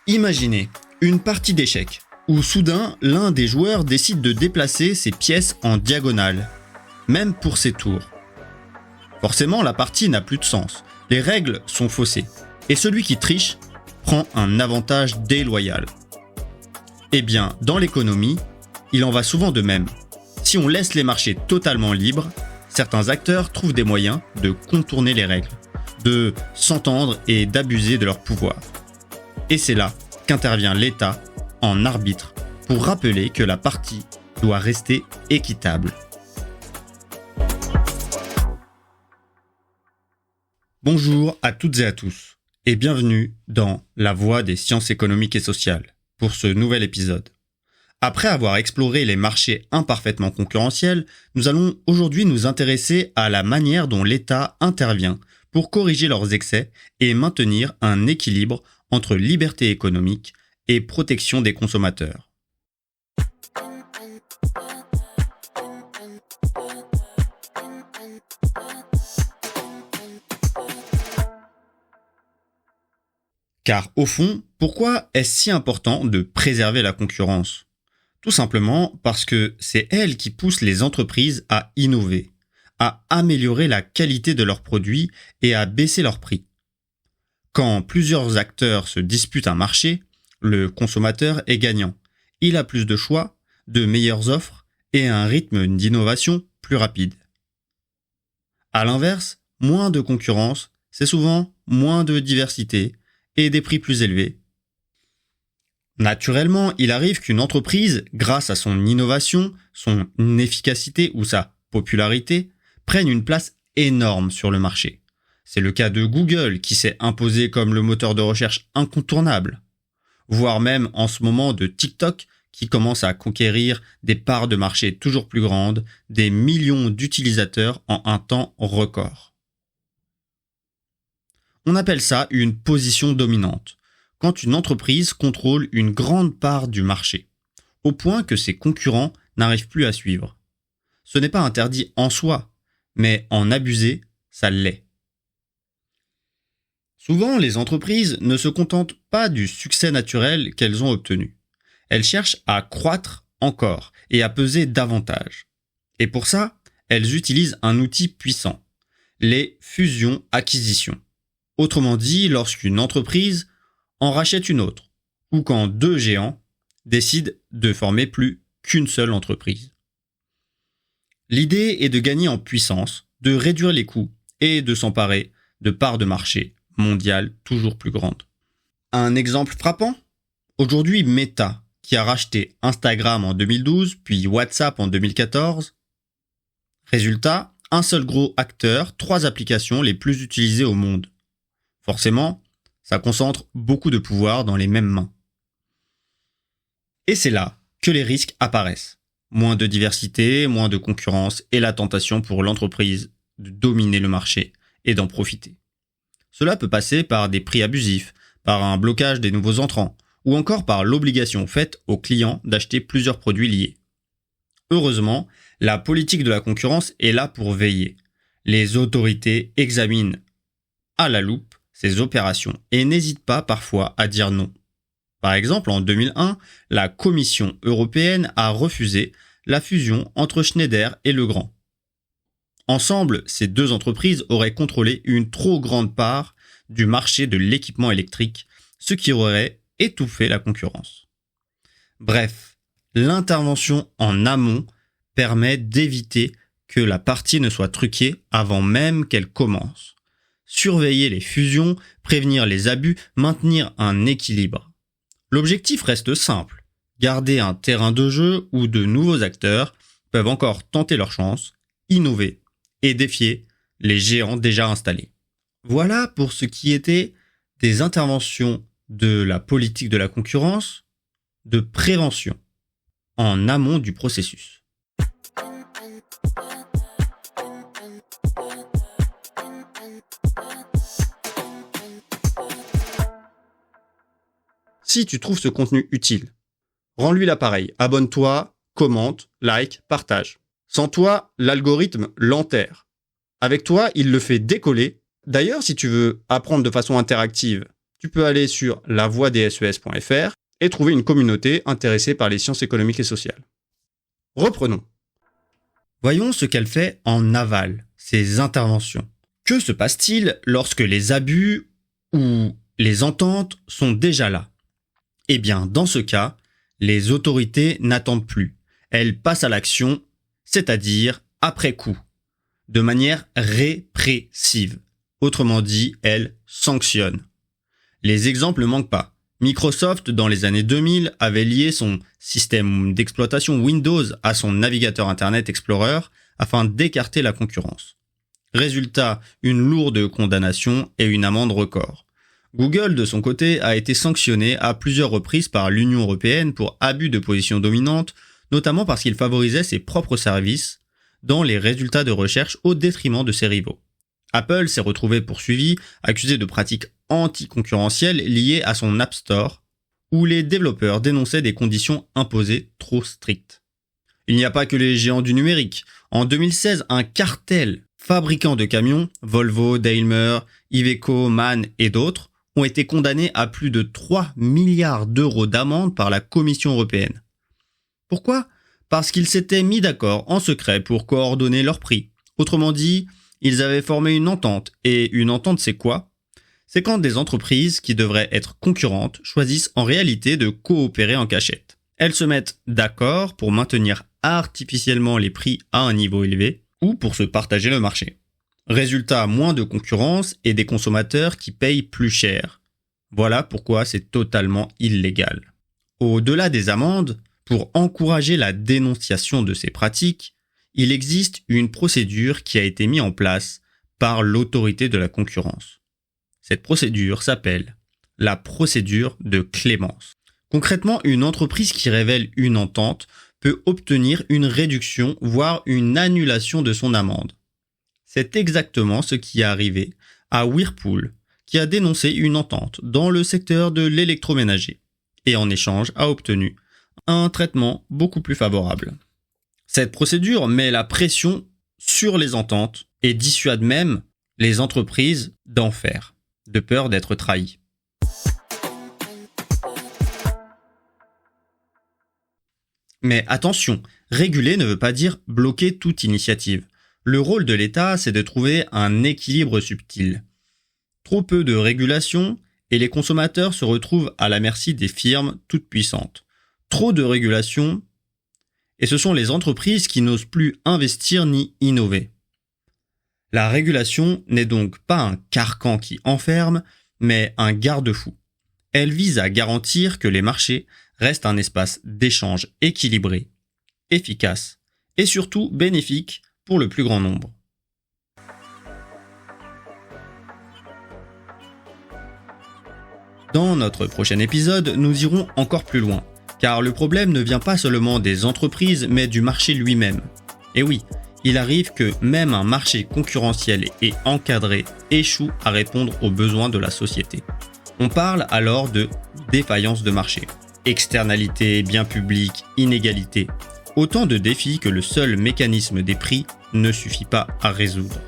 Imaginez une partie d'échecs où soudain l'un des joueurs décide de déplacer ses pièces en diagonale, même pour ses tours. Forcément, la partie n'a plus de sens, les règles sont faussées, et celui qui triche prend un avantage déloyal. Eh bien, dans l'économie, il en va souvent de même. Si on laisse les marchés totalement libres, certains acteurs trouvent des moyens de contourner les règles, de s'entendre et d'abuser de leur pouvoir. Et c'est là qu'intervient l'État en arbitre pour rappeler que la partie doit rester équitable. Bonjour à toutes et à tous et bienvenue dans La Voie des sciences économiques et sociales pour ce nouvel épisode. Après avoir exploré les marchés imparfaitement concurrentiels, nous allons aujourd'hui nous intéresser à la manière dont l'État intervient pour corriger leurs excès et maintenir un équilibre entre liberté économique et protection des consommateurs. Car au fond, pourquoi est-ce si important de préserver la concurrence ? Tout simplement parce que c'est elle qui pousse les entreprises à innover, à améliorer la qualité de leurs produits et à baisser leurs prix. Quand plusieurs acteurs se disputent un marché, le consommateur est gagnant. Il a plus de choix, de meilleures offres et un rythme d'innovation plus rapide. À l'inverse, moins de concurrence, c'est souvent moins de diversité et des prix plus élevés. Naturellement, il arrive qu'une entreprise, grâce à son innovation, son efficacité ou sa popularité, prenne une place énorme sur le marché. C'est le cas de Google qui s'est imposé comme le moteur de recherche incontournable, voire même en ce moment de TikTok qui commence à conquérir des parts de marché toujours plus grandes, des millions d'utilisateurs en un temps record. On appelle ça une position dominante, quand une entreprise contrôle une grande part du marché, au point que ses concurrents n'arrivent plus à suivre. Ce n'est pas interdit en soi, mais en abuser, ça l'est. Souvent, les entreprises ne se contentent pas du succès naturel qu'elles ont obtenu. Elles cherchent à croître encore et à peser davantage. Et pour ça, elles utilisent un outil puissant, les fusions-acquisitions. Autrement dit, lorsqu'une entreprise en rachète une autre, ou quand deux géants décident de former plus qu'une seule entreprise. L'idée est de gagner en puissance, de réduire les coûts et de s'emparer de parts de marché mondiale toujours plus grande. Un exemple frappant ? Aujourd'hui, Meta, qui a racheté Instagram en 2012, puis WhatsApp en 2014. Résultat, un seul gros acteur, 3 applications les plus utilisées au monde. Forcément, ça concentre beaucoup de pouvoir dans les mêmes mains. Et c'est là que les risques apparaissent. Moins de diversité, moins de concurrence et la tentation pour l'entreprise de dominer le marché et d'en profiter. Cela peut passer par des prix abusifs, par un blocage des nouveaux entrants, ou encore par l'obligation faite aux clients d'acheter plusieurs produits liés. Heureusement, la politique de la concurrence est là pour veiller. Les autorités examinent à la loupe ces opérations et n'hésitent pas parfois à dire non. Par exemple, en 2001, la Commission européenne a refusé la fusion entre Schneider et Legrand. Ensemble, ces deux entreprises auraient contrôlé une trop grande part du marché de l'équipement électrique, ce qui aurait étouffé la concurrence. Bref, l'intervention en amont permet d'éviter que la partie ne soit truquée avant même qu'elle commence. Surveiller les fusions, prévenir les abus, maintenir un équilibre. L'objectif reste simple, garder un terrain de jeu où de nouveaux acteurs peuvent encore tenter leur chance, innover et défier les géants déjà installés. Voilà pour ce qui était des interventions de la politique de la concurrence, de prévention, en amont du processus. Si tu trouves ce contenu utile, rends-lui l'appareil, abonne-toi, commente, like, partage. Sans toi, l'algorithme l'enterre. Avec toi, il le fait décoller. D'ailleurs, si tu veux apprendre de façon interactive Tu peux aller sur lavoidesses.fr et trouver une communauté intéressée par les sciences économiques et sociales. Reprenons. Voyons ce qu'elle fait en aval, ses interventions. Que se passe-t-il lorsque les abus ou les ententes sont déjà là ? Eh bien, dans ce cas, les autorités n'attendent plus. Elles passent à l'action, c'est-à-dire après coup, de manière répressive. Autrement dit, elles sanctionnent. Les exemples ne manquent pas. Microsoft, dans les années 2000, avait lié son système d'exploitation Windows à son navigateur Internet Explorer afin d'écarter la concurrence. Résultat, une lourde condamnation et une amende record. Google, de son côté, a été sanctionné à plusieurs reprises par l'Union européenne pour abus de position dominante, notamment parce qu'il favorisait ses propres services dans les résultats de recherche au détriment de ses rivaux. Apple s'est retrouvé poursuivi, accusé de pratiques anticoncurrentielles liées à son App Store, où les développeurs dénonçaient des conditions imposées trop strictes. Il n'y a pas que les géants du numérique. En 2016, un cartel fabricant de camions, Volvo, Daimler, Iveco, MAN et d'autres, ont été condamnés à plus de 3 milliards d'euros d'amende par la Commission européenne. Pourquoi ? Parce qu'ils s'étaient mis d'accord en secret pour coordonner leurs prix. Autrement dit, ils avaient formé une entente. Et une entente, c'est quoi ? C'est quand des entreprises qui devraient être concurrentes choisissent en réalité de coopérer en cachette. Elles se mettent d'accord pour maintenir artificiellement les prix à un niveau élevé ou pour se partager le marché. Résultat, moins de concurrence et des consommateurs qui payent plus cher. Voilà pourquoi c'est totalement illégal. Au-delà des amendes, pour encourager la dénonciation de ces pratiques, il existe une procédure qui a été mise en place par l'autorité de la concurrence. Cette procédure s'appelle la procédure de clémence. Concrètement, une entreprise qui révèle une entente peut obtenir une réduction, voire une annulation de son amende. C'est exactement ce qui est arrivé à Whirlpool, qui a dénoncé une entente dans le secteur de l'électroménager et en échange a obtenu un traitement beaucoup plus favorable. Cette procédure met la pression sur les ententes et dissuade même les entreprises d'en faire, de peur d'être trahies. Mais attention, réguler ne veut pas dire bloquer toute initiative. Le rôle de l'État, c'est de trouver un équilibre subtil. Trop peu de régulation et les consommateurs se retrouvent à la merci des firmes toutes puissantes. Trop de régulation et ce sont les entreprises qui n'osent plus investir ni innover. La régulation n'est donc pas un carcan qui enferme, mais un garde-fou. Elle vise à garantir que les marchés restent un espace d'échange équilibré, efficace et surtout bénéfique pour le plus grand nombre. Dans notre prochain épisode, nous irons encore plus loin, car le problème ne vient pas seulement des entreprises, mais du marché lui-même. Et oui, il arrive que même un marché concurrentiel et encadré échoue à répondre aux besoins de la société. On parle alors de défaillance de marché, externalité, bien public, inégalité. Autant de défis que le seul mécanisme des prix ne suffit pas à résoudre.